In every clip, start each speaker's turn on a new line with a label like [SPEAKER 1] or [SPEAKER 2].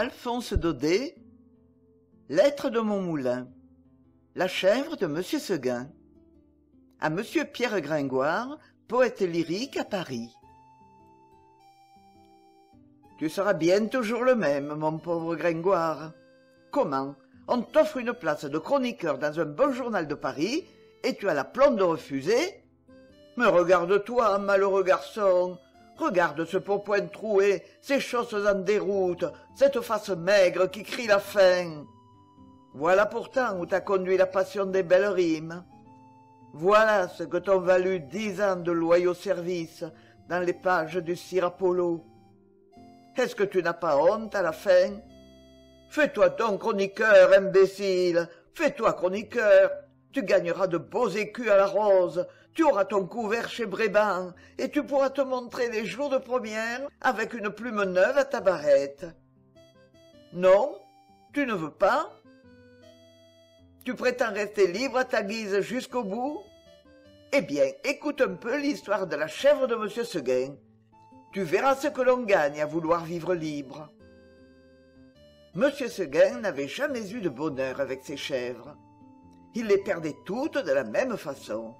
[SPEAKER 1] Alphonse Daudet. Lettre de mon moulin. La chèvre de Monsieur Seguin. À Monsieur Pierre Gringoire, poète lyrique à Paris. Tu seras bien toujours le même, mon pauvre Gringoire. Comment? On t'offre une place de chroniqueur dans un bon journal de Paris, et tu as l'aplomb de refuser? Mais regarde-toi, malheureux garçon. Regarde ce pourpoint troué, ces chausses en déroute, cette face maigre qui crie la faim. Voilà pourtant où t'a conduit la passion des belles rimes. Voilà ce que t'ont valu 10 ans de loyaux services dans les pages du Sire Apollo. Est-ce que tu n'as pas honte à la fin? Fais-toi donc chroniqueur, imbécile, fais-toi chroniqueur. Tu gagneras de beaux écus à la rose, tu auras ton couvert chez Bréban, et tu pourras te montrer les jours de première avec une plume neuve à ta barrette. Non, tu ne veux pas? Tu prétends rester libre à ta guise jusqu'au bout? Eh bien, écoute un peu l'histoire de la chèvre de Monsieur Seguin. Tu verras ce que l'on gagne à vouloir vivre libre. Monsieur Seguin n'avait jamais eu de bonheur avec ses chèvres. Il les perdait toutes de la même façon.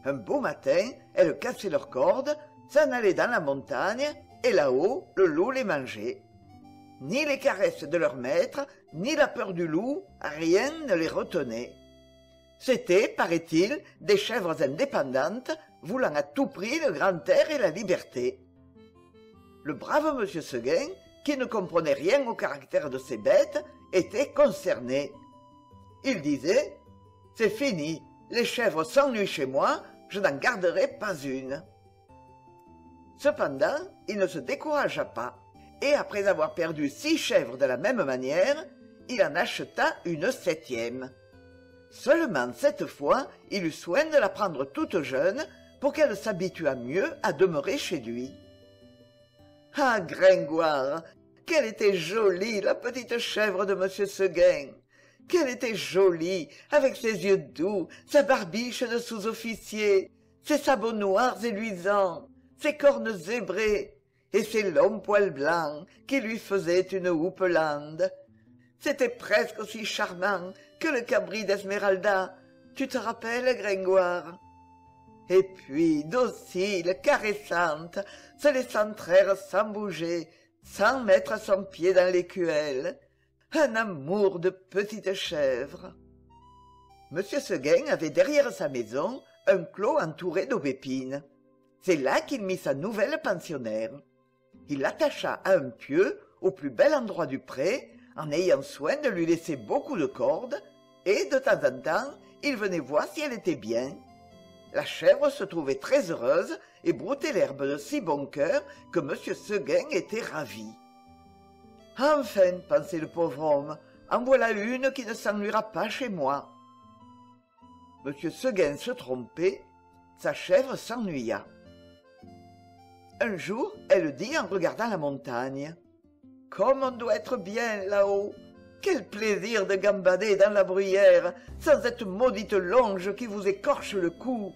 [SPEAKER 1] Un beau matin, elles cassaient leurs cordes, s'en allaient dans la montagne, et là-haut, le loup les mangeait. Ni les caresses de leur maître, ni la peur du loup, rien ne les retenait. C'étaient, paraît-il, des chèvres indépendantes, voulant à tout prix le grand air et la liberté. Le brave monsieur Seguin, qui ne comprenait rien au caractère de ces bêtes, était concerné. Il disait: « C'est fini, les chèvres s'ennuient chez moi, je n'en garderai pas une. » Cependant, il ne se découragea pas, et après avoir perdu 6 chèvres de la même manière, il en acheta une 7e. Seulement cette fois, il eut soin de la prendre toute jeune pour qu'elle s'habituât mieux à demeurer chez lui. Ah, Gringoire, qu'elle était jolie, la petite chèvre de Monsieur Seguin! Qu'elle était jolie, avec ses yeux doux, sa barbiche de sous-officier, ses sabots noirs et luisants, ses cornes zébrées, et ses longs poils blancs qui lui faisaient une houppelande. C'était presque aussi charmant que le cabri d'Esmeralda. Tu te rappelles, Gringoire? Et puis, docile, caressante, se laissant traire sans bouger, sans mettre son pied dans l'écuelle. Un amour de petite chèvre. Monsieur Seguin avait derrière sa maison un clos entouré d'aubépines. C'est là qu'il mit sa nouvelle pensionnaire. Il l'attacha à un pieu au plus bel endroit du pré, en ayant soin de lui laisser beaucoup de cordes, et de temps en temps, il venait voir si elle était bien. La chèvre se trouvait très heureuse et broutait l'herbe de si bon cœur que monsieur Seguin était ravi. Enfin, pensait le pauvre homme, en voilà une qui ne s'ennuiera pas chez moi. Monsieur Seguin se trompait, sa chèvre s'ennuya. Un jour, elle dit en regardant la montagne: « Comme on doit être bien là-haut! Quel plaisir de gambader dans la bruyère, sans cette maudite longe qui vous écorche le cou!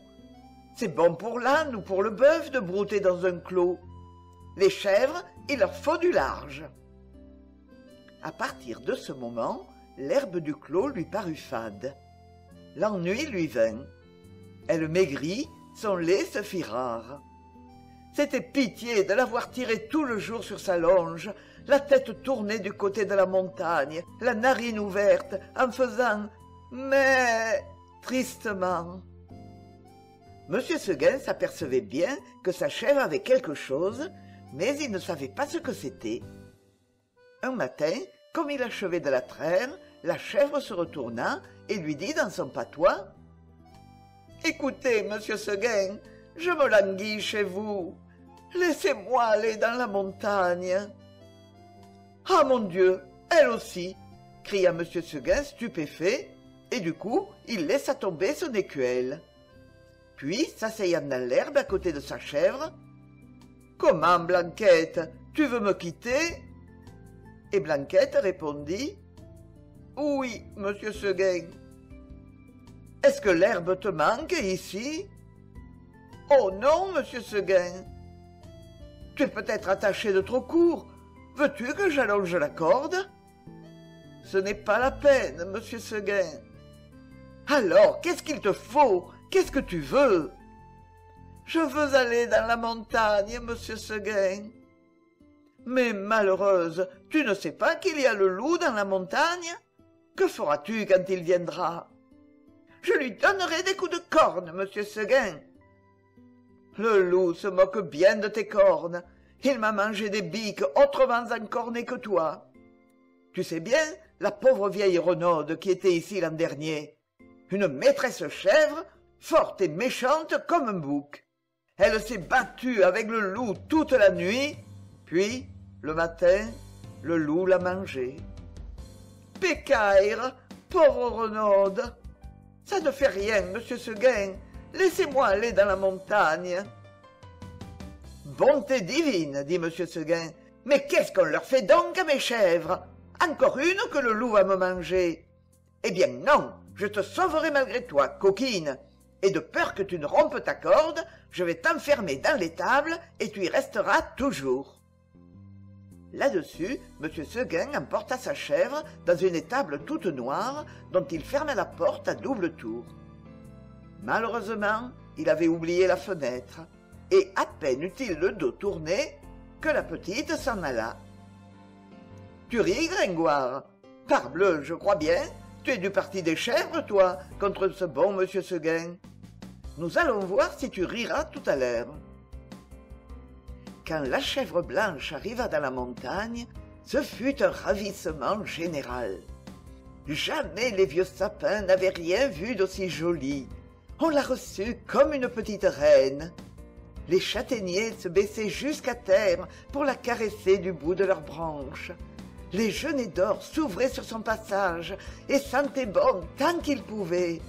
[SPEAKER 1] C'est bon pour l'âne ou pour le bœuf de brouter dans un clos. Les chèvres, il leur faut du large. » À partir de ce moment, l'herbe du clos lui parut fade. L'ennui lui vint. Elle maigrit, son lait se fit rare. C'était pitié de l'avoir tiré tout le jour sur sa longe, la tête tournée du côté de la montagne, la narine ouverte, en faisant « mais » tristement. Monsieur Seguin s'apercevait bien que sa chèvre avait quelque chose, mais il ne savait pas ce que c'était. Un matin, comme il achevait de la traire, la chèvre se retourna et lui dit dans son patois: « Écoutez, monsieur Seguin, je me languis chez vous. Laissez-moi aller dans la montagne. »« Ah, mon Dieu, elle aussi !» cria monsieur Seguin stupéfait, et du coup, il laissa tomber son écuelle. Puis, s'asseyant dans l'herbe à côté de sa chèvre: « Comment, Blanquette, tu veux me quitter ?» Et Blanquette répondit: « Oui, monsieur Seguin. »« Est-ce que l'herbe te manque ici ?»« Oh non, monsieur Seguin. »« Tu es peut-être attaché de trop court. Veux-tu que j'allonge la corde? Ce n'est pas la peine, monsieur Seguin. Alors, qu'est-ce qu'il te faut? Qu'est-ce que tu veux? Je veux aller dans la montagne, monsieur Seguin. Mais malheureuse, tu ne sais pas qu'il y a le loup dans la montagne? Que feras-tu quand il viendra? Je lui donnerai des coups de corne, monsieur Seguin. Le loup se moque bien de tes cornes. Il m'a mangé des biques autrement encornées que toi. Tu sais bien, la pauvre vieille Renaude qui était ici l'an dernier. Une maîtresse chèvre, forte et méchante comme un bouc. Elle s'est battue avec le loup toute la nuit, puis, le matin, le loup l'a mangée. Pécaïre, pauvre Renaude. Ça ne fait rien, monsieur Seguin. Laissez-moi aller dans la montagne. Bonté divine, dit monsieur Seguin. Mais qu'est-ce qu'on leur fait donc à mes chèvres? Encore une que le loup va me manger. Eh bien non, je te sauverai malgré toi, coquine. Et de peur que tu ne rompes ta corde, je vais t'enfermer dans l'étable et tu y resteras toujours. Là-dessus, M. Seguin emporta sa chèvre dans une étable toute noire dont il ferma la porte à double tour. Malheureusement, il avait oublié la fenêtre, et à peine eut-il le dos tourné que la petite s'en alla. « Tu ris, Gringoire? Parbleu, je crois bien. Tu es du parti des chèvres, toi, contre ce bon M. Seguin. Nous allons voir si tu riras tout à l'heure. » Quand la chèvre blanche arriva dans la montagne, ce fut un ravissement général. Jamais les vieux sapins n'avaient rien vu d'aussi joli. On la reçut comme une petite reine. Les châtaigniers se baissaient jusqu'à terre pour la caresser du bout de leurs branches. Les genêts d'or s'ouvraient sur son passage et sentaient bon tant qu'ils pouvaient.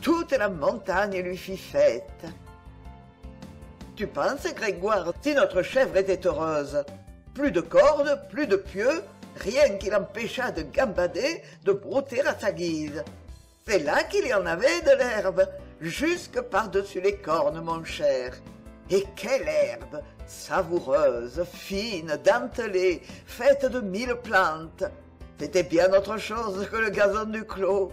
[SPEAKER 1] Toute la montagne lui fit fête. Tu penses, Grégoire, si notre chèvre était heureuse? Plus de cordes, plus de pieux, rien qui l'empêchât de gambader, de brouter à sa guise. C'est là qu'il y en avait de l'herbe, jusque par-dessus les cornes, mon cher. Et quelle herbe! Savoureuse, fine, dentelée, faite de 1000 plantes. C'était bien autre chose que le gazon du clos.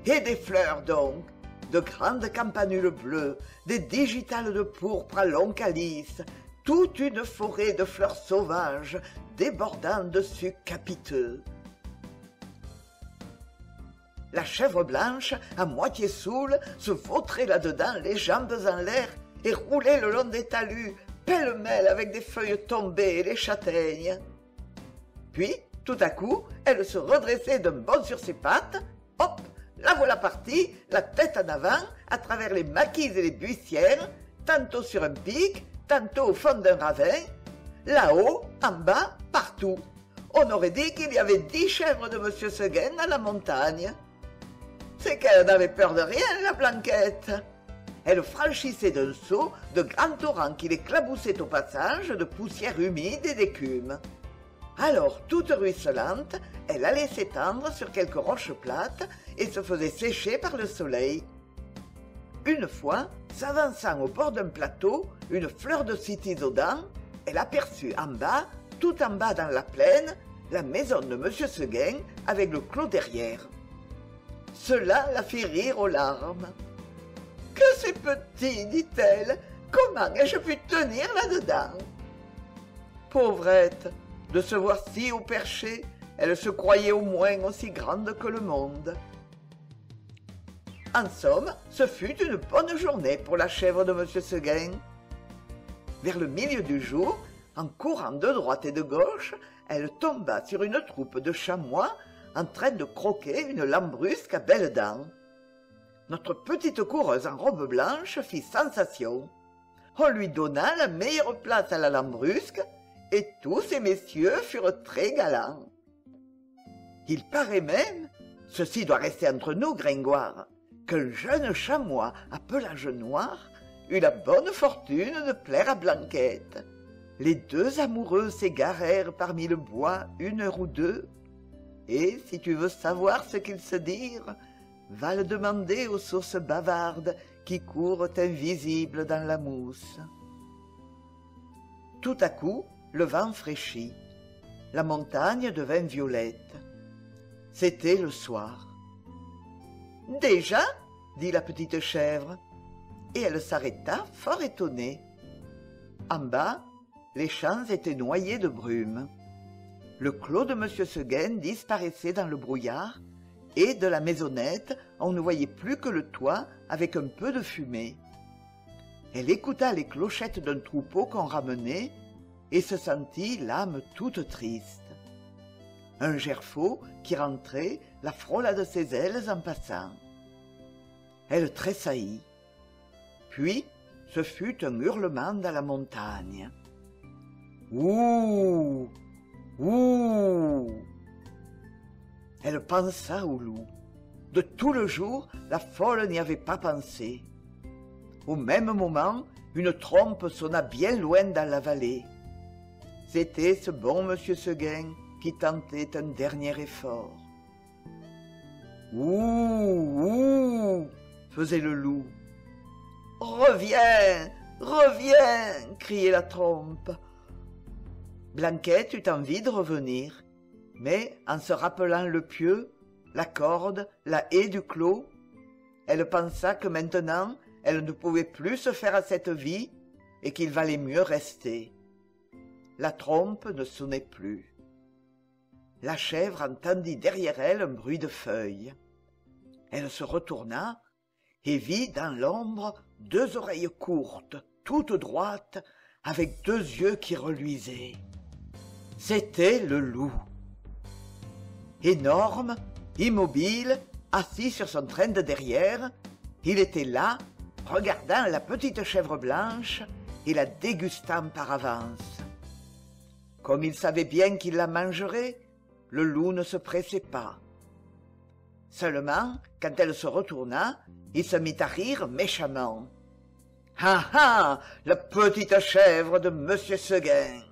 [SPEAKER 1] Et des fleurs donc, de grandes campanules bleues, des digitales de pourpre à long calice, toute une forêt de fleurs sauvages débordant de sucs capiteux. La chèvre blanche, à moitié saoule, se vautrait là-dedans, les jambes en l'air, et roulait le long des talus, pêle-mêle avec des feuilles tombées et les châtaignes. Puis, tout à coup, elle se redressait d'un bond sur ses pattes. Hop, la voilà partie, la tête en avant, à travers les maquises et les buissières, tantôt sur un pic, tantôt au fond d'un ravin, là-haut, en bas, partout. On aurait dit qu'il y avait 10 chèvres de M. Seguin dans la montagne. C'est qu'elle n'avait peur de rien, la Blanquette. Elle franchissait d'un saut de grands torrents qui l'éclaboussaient au passage de poussière humide et d'écume. Alors, toute ruisselante, elle allait s'étendre sur quelques roches plates et se faisait sécher par le soleil. Une fois, s'avançant au bord d'un plateau, une fleur de cytise aux dents, elle aperçut en bas, tout en bas dans la plaine, la maison de M. Seguin avec le clos derrière. Cela la fit rire aux larmes. « Que c'est petit, dit-elle. Comment ai-je pu tenir là-dedans ?» Pauvrette, de se voir si haut perché, elle se croyait au moins aussi grande que le monde. En somme, ce fut une bonne journée pour la chèvre de M. Seguin. Vers le milieu du jour, en courant de droite et de gauche, elle tomba sur une troupe de chamois en train de croquer une lambrusque à belles dents. Notre petite coureuse en robe blanche fit sensation. On lui donna la meilleure place à la lambrusque, et tous ces messieurs furent très galants. Il paraît même, ceci doit rester entre nous, Gringoire, qu'un jeune chamois à pelage noir eut la bonne fortune de plaire à Blanquette. Les deux amoureux s'égarèrent parmi le bois 1 heure ou 2, et si tu veux savoir ce qu'ils se dirent, va le demander aux sources bavardes qui courent invisibles dans la mousse. Tout à coup, le vent fraîchit. la montagne devint violette. C'était le soir. « Déjà ?» dit la petite chèvre, et elle s'arrêta fort étonnée. En bas, les champs étaient noyés de brume. Le clos de M. Seguin disparaissait dans le brouillard, et de la maisonnette, on ne voyait plus que le toit avec un peu de fumée. Elle écouta les clochettes d'un troupeau qu'on ramenait, et se sentit l'âme toute triste. Un gerfaut qui rentrait la frôla de ses ailes en passant. Elle tressaillit. Puis, ce fut un hurlement dans la montagne. « Ouh! Ouh !» Elle pensa au loup. De tout le jour, la folle n'y avait pas pensé. Au même moment, une trompe sonna bien loin dans la vallée. C'était ce bon monsieur Seguin qui tentait un dernier effort. « Ouh! Ouh !» faisait le loup. « Reviens! Reviens !» criait la trompe. Blanquette eut envie de revenir, mais en se rappelant le pieu, la corde, la haie du clos, elle pensa que maintenant elle ne pouvait plus se faire à cette vie et qu'il valait mieux rester. La trompe ne sonnait plus. La chèvre entendit derrière elle un bruit de feuilles. Elle se retourna et vit dans l'ombre 2 oreilles courtes, toutes droites, avec 2 yeux qui reluisaient. C'était le loup. Énorme, immobile, assis sur son train de derrière, il était là, regardant la petite chèvre blanche et la dégustant par avance. Comme il savait bien qu'il la mangerait, le loup ne se pressait pas. Seulement, quand elle se retourna, il se mit à rire méchamment. « Ah ah, la petite chèvre de Monsieur Seguin !»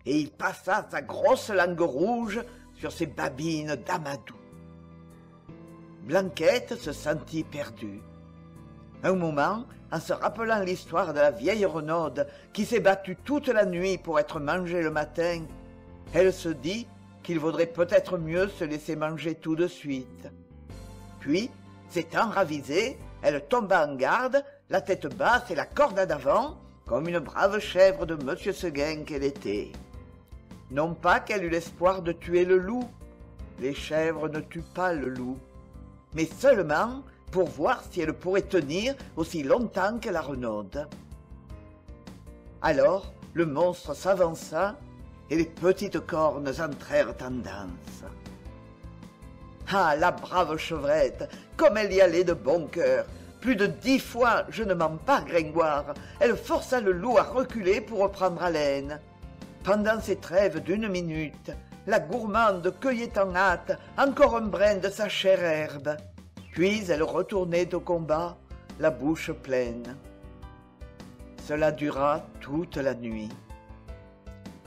[SPEAKER 1] Et il passa sa grosse langue rouge sur ses babines d'amadou. Blanquette se sentit perdue. Un moment, en se rappelant l'histoire de la vieille Renaude qui s'est battue toute la nuit pour être mangée le matin, elle se dit qu'il vaudrait peut-être mieux se laisser manger tout de suite. Puis, s'étant ravisée, elle tomba en garde, la tête basse et la corde à d'avant, comme une brave chèvre de Monsieur Seguin qu'elle était. Non pas qu'elle eût l'espoir de tuer le loup, les chèvres ne tuent pas le loup, mais seulement pour voir si elle pourrait tenir aussi longtemps que la Renaude. Alors, le monstre s'avança et les petites cornes entrèrent en danse. Ah, la brave chevrette, comme elle y allait de bon cœur! Plus de 10 fois, je ne mens pas, Gringoire, elle força le loup à reculer pour reprendre haleine. Pendant ces trêves d'1 minute, la gourmande cueillait en hâte encore un brin de sa chère herbe. Puis elle retournait au combat, la bouche pleine. Cela dura toute la nuit.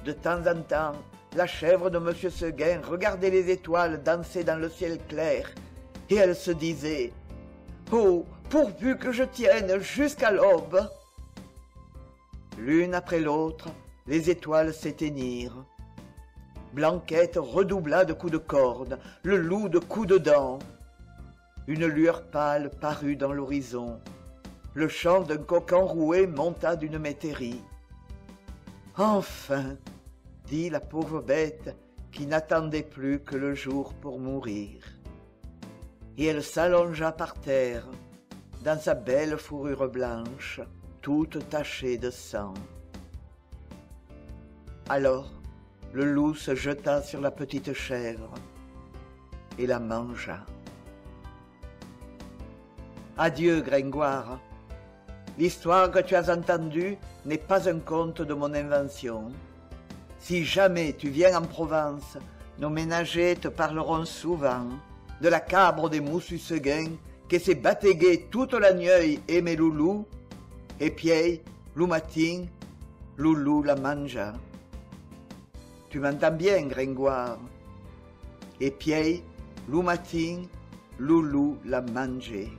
[SPEAKER 1] De temps en temps, la chèvre de Monsieur Seguin regardait les étoiles danser dans le ciel clair, et elle se disait « Oh, pourvu que je tienne jusqu'à l'aube !» L'une après l'autre, les étoiles s'éteignirent. Blanquette redoubla de coups de corde, le loup de coups de dents. Une lueur pâle parut dans l'horizon. Le chant d'un coq enroué monta d'une métairie. « Enfin !» dit la pauvre bête qui n'attendait plus que le jour pour mourir. Et elle s'allongea par terre, dans sa belle fourrure blanche, toute tachée de sang. Alors, le loup se jeta sur la petite chèvre et la mangea. Adieu, Gringoire. L'histoire que tu as entendue n'est pas un conte de mon invention. Si jamais tu viens en Provence, nos ménagers te parleront souvent de la cabre des moussus Seguin qui s'est bataiguée toute la nuit et mes loulous, et puis, loup matin, loulou la mangea. Tu m'entends bien, Gringoire? Et puis, loup matin, loulou la mangeait.